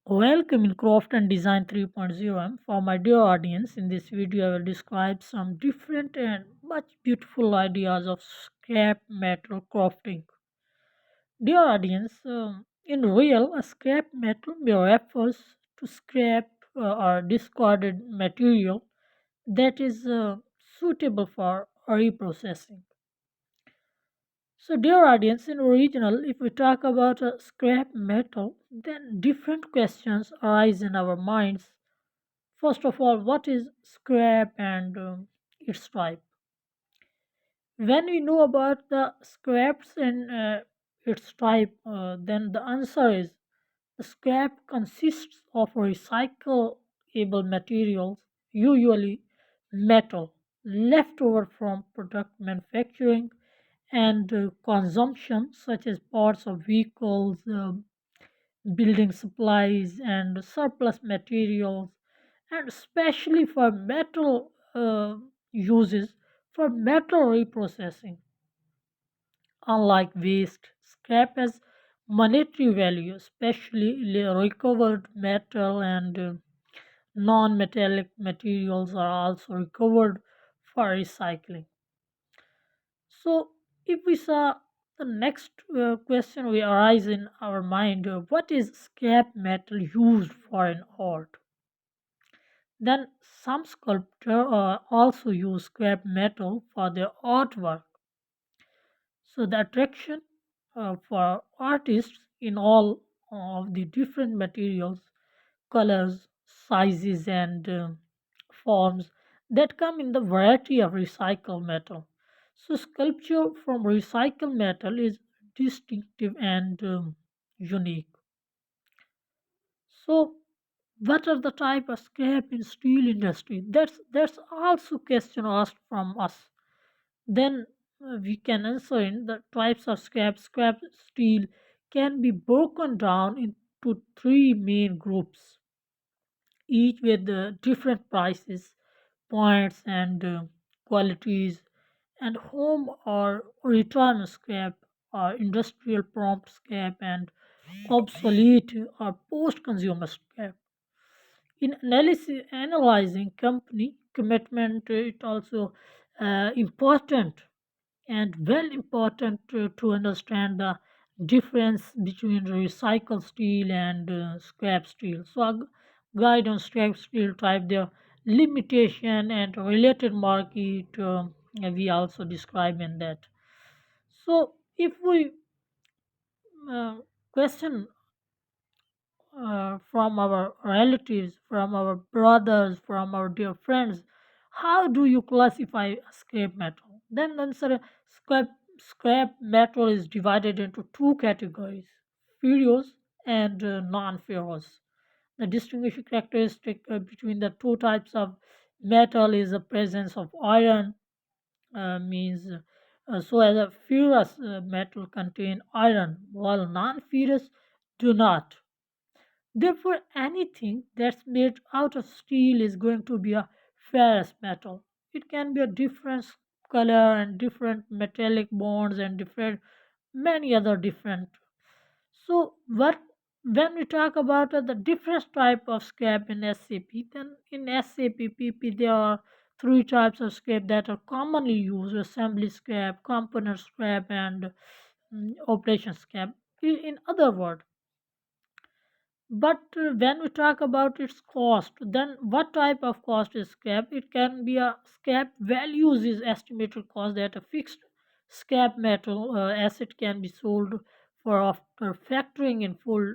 Welcome in Craft and Design 3.0. For my dear audience, in this video I will describe some different and much beautiful ideas of scrap metal crafting. Dear audience, in real, a scrap metal may refers to scrap or discarded material that is suitable for reprocessing. So, dear audience, in original, if we talk about scrap metal, then different questions arise in our minds. First of all, what is scrap and its type? When we know about the scraps and its type, then the answer is the scrap consists of recyclable materials, usually metal, left over from product manufacturing and consumption, such as parts of vehicles, building supplies, and surplus materials, and especially for metal uses for metal reprocessing. Unlike waste, scrap has monetary value, especially recovered metal and non metallic materials are also recovered for recycling. So, if we saw the next question we arise in our mind, what is scrap metal used for in art? Then some sculptors also use scrap metal for their artwork. So the attraction for artists in all of the different materials, colors, sizes, and forms that come in the variety of recycled metal. So sculpture from recycled metal is distinctive and unique. So what are the type of scrap in steel industry? That's also question asked from us. Then we can answer in the types of scrap. Scrap steel can be broken down into three main groups, each with different prices, points, and qualities. And home or return scrap, or industrial prompt scrap, and obsolete or post-consumer scrap. In analyzing company commitment, it also important and well important to understand the difference between recycled steel and scrap steel. So a guide on scrap steel type, their limitation and related market, we also describe in that. So if we uh, question from our relatives, from our brothers, from our dear friends, how do you classify scrap metal? Then the answer, scrap metal is divided into two categories, ferrous and non-ferrous. The distinguishing characteristic between the two types of metal is the presence of iron, means so as a ferrous metal contain iron, while non-ferrous do not. Therefore, anything that's made out of steel is going to be a ferrous metal. It can be a different color and different metallic bonds and different many other different. So, what when we talk about the different type of scrap in SAP, then in SAP PP there are three types of scrap that are commonly used: assembly scrap, component scrap, and operation scrap. In other words, but when we talk about its cost, then what type of cost is scrap? It can be a scrap values is estimated cost that a fixed scrap metal asset can be sold for after factoring in full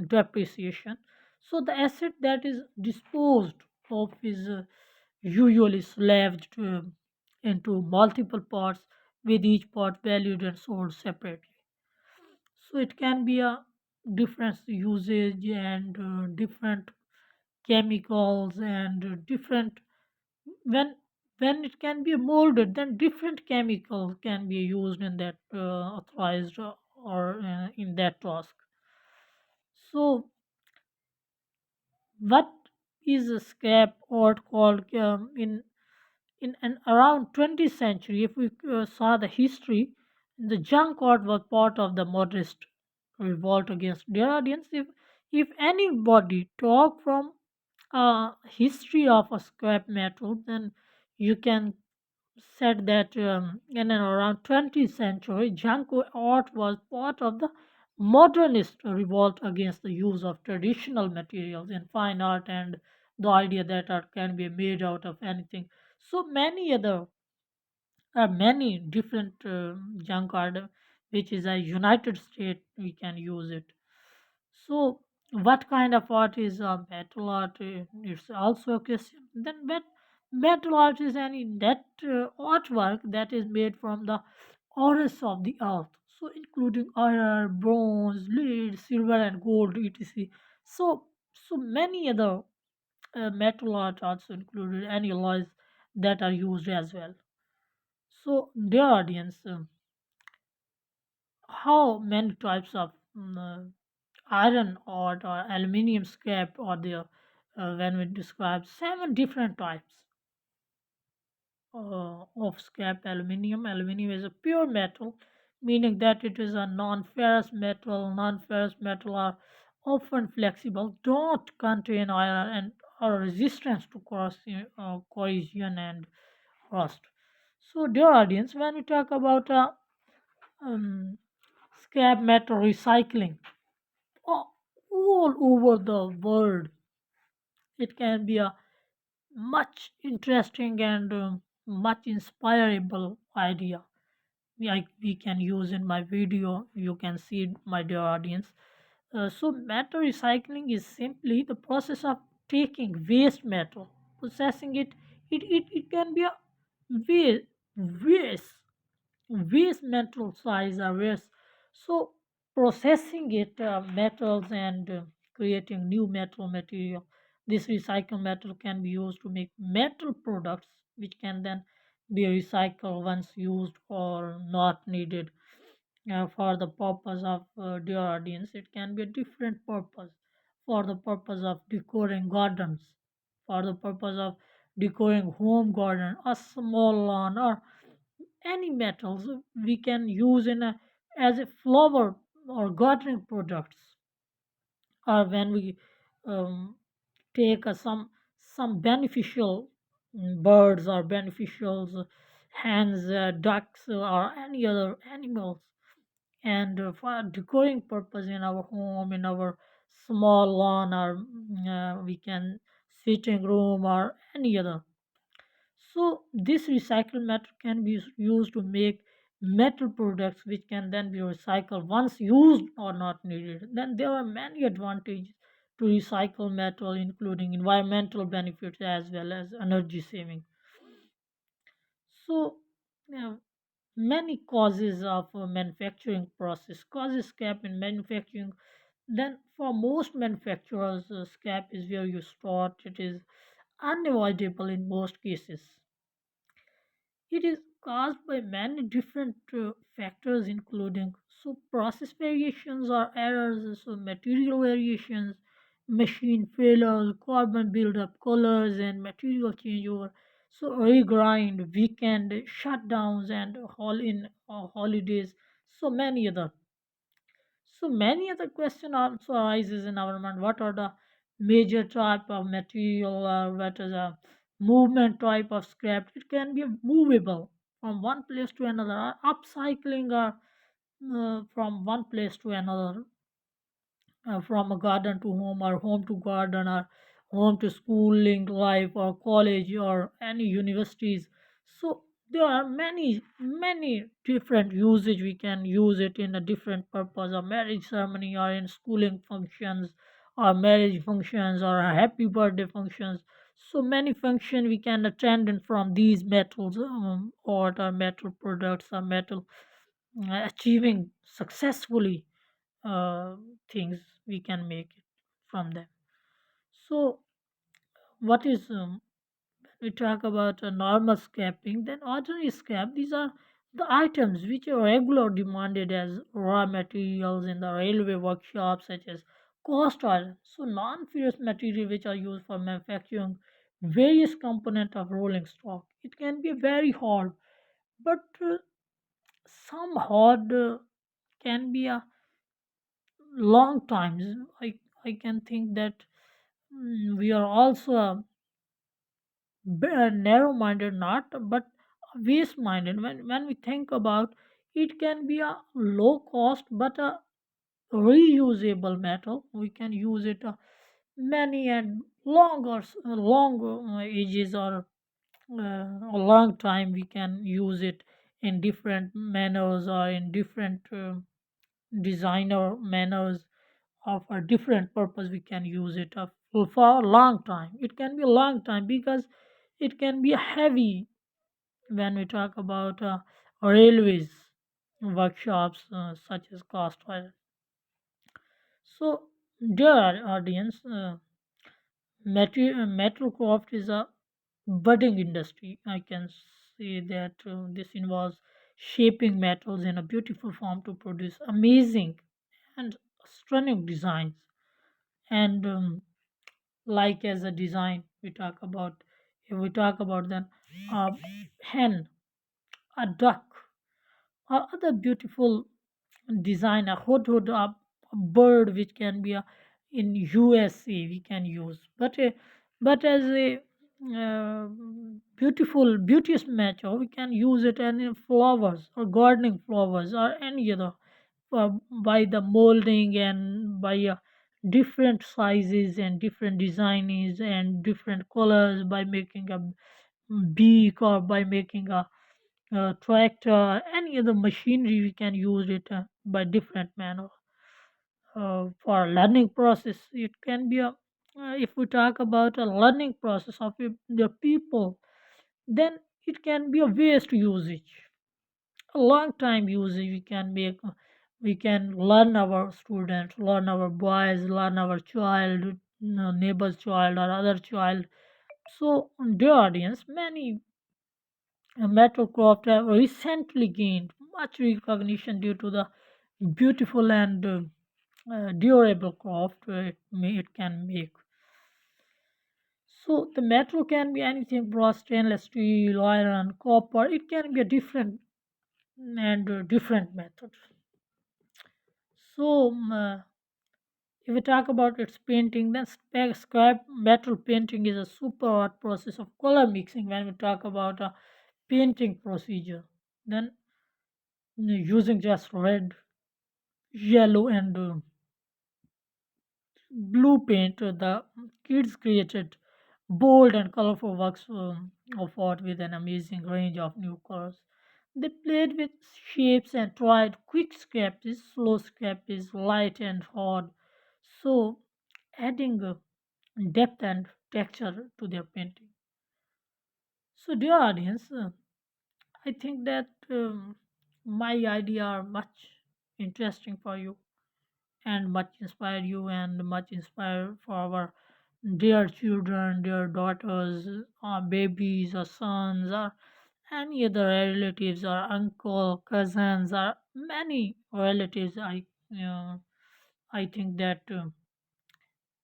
depreciation. So the asset that is disposed of is usually slaved into multiple parts with each part valued and sold separately. So it can be a different usage and different chemicals and different when when it can be molded, then different chemicals can be used in that authorized or in that task. So what is a scrap art called in an around 20th century? If we saw the history, the junk art was part of the modernist revolt against their audience. If anybody talk from a history of a scrap metal, then you can said that in and around 20th century, junk art was part of the modernist revolt against the use of traditional materials in fine art and the idea that art can be made out of anything. So many different junk art, which is a United States, we can use it. So, what kind of art is metal art? It's also a question. Then, metal art is any that artwork that is made from the ores of the earth. So, including iron, bronze, lead, silver, and gold, etc. So many other metal art also included any alloys that are used as well. So, dear audience, how many types of iron ore or aluminium scrap are there when we describe seven different types of scrap aluminium. Aluminium is a pure metal, meaning that it is a non-ferrous metal. Non-ferrous metal are often flexible, don't contain iron, and are resistant to corrosion and rust. So, dear audience, when we talk about um, scrap metal recycling, all all over the world, it can be a much interesting and much inspirable idea we can use in my video. You can see it, my dear audience. So metal recycling is simply the process of taking waste metal, processing it. It can be a waste waste waste metal size or waste. So processing it metals and creating new metal material. This recycled metal can be used to make metal products, which can then be recycled once used or not needed for the purpose of dear audience. It can be a different purpose for the purpose of decoring gardens, for the purpose of decoring home garden, a small lawn, or any metals we can use as a flower or gardening products, or when we um, take some beneficial birds or beneficial hens, ducks, or any other animals, and for decorating purpose in our home, in our small lawn, or we can sitting room or any other. So this recycled metal can be used to make metal products which can then be recycled once used or not needed. Then there are many advantages to recycle metal, including environmental benefits as well as energy saving. So uh, many causes of manufacturing process causes scrap in manufacturing. Then for most manufacturers, scrap is where you store it. It is unavoidable in most cases. It is caused by many different factors, including process variations or errors, so material variations, machine failures, carbon buildup, colors, and material changeover. So regrind, weekend shutdowns, and holidays. So many other. So many other question also arises in our mind. What are the major type of material, or what is a movement type of scrap? It can be movable from one place to another, or upcycling, or from one place to another, from a garden to home, or home to garden, or home to schooling life, or college, or any universities. So there are many different usage. We can use it in a different purpose, a marriage ceremony, or in schooling functions, or marriage functions, or a happy birthday functions. So many function we can attend in from these metals, or metal products, or metal achieving successfully uh, things we can make it from them. So, what is we talk about a normal scrapping, then ordinary scrap. These are the items which are regularly demanded as raw materials in the railway workshops, such as cast iron. So, non-ferrous material which are used for manufacturing various components of rolling stock. It can be very hard, but some hard can be a long times. I can think that we are also narrow-minded, not but waste-minded. When we think about it, can be a low cost but a reusable metal. We can use it many and longer ages, or a long time. We can use it in different manners or in different designer manners of a different purpose. We can use it for a long time. It can be a long time because it can be heavy when we talk about railways workshops such as cost oil. So, dear audience, metalcraft is a budding industry. I can say that this involves shaping metals in a beautiful form to produce amazing and stunning designs. And like as a design, we talk about, if we talk about then a hen, a duck, or other beautiful design, a hudhud, a bird which can be in USA we can use, but as a uh, beauteous matter we can use it in flowers or gardening flowers or any other, uh, by the molding and by different sizes and different designs and different colors, by making a beak or by making a tractor, any other machinery we can use it by different manner. For learning process, it can be a if we talk about a learning process of the people, then it can be a waste usage, a long time usage. We can make, we can learn our students, learn our boys, learn our child, neighbor's child or other child. So dear audience, many metalcraft have recently gained much recognition due to the beautiful and durable craft it can make. So the metal can be anything: brass, stainless steel, iron, copper. It can be a different and different methods. So if we talk about its painting, then scrap metal painting is a super art process of color mixing. When we talk about a painting procedure, then using just red, yellow, and blue paint, the kids created bold and colorful works of art with an amazing range of new colors. They played with shapes and tried quick sketches, slow sketches, light and hard, so adding depth and texture to their painting. So, dear audience, I think that my idea are much interesting for you and much inspire you and much inspire for our dear children, dear daughters, or babies, or sons, or any other relatives, or uncle, cousins, or many relatives. I think that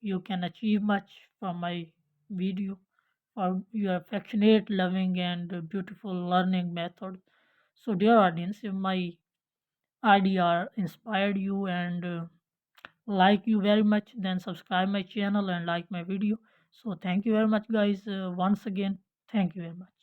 you can achieve much from my video for your affectionate, loving, and beautiful learning method. So, dear audience, if my idea inspired you and like you very much, then subscribe my channel and like my video. So thank you very much guys, once again, thank you very much.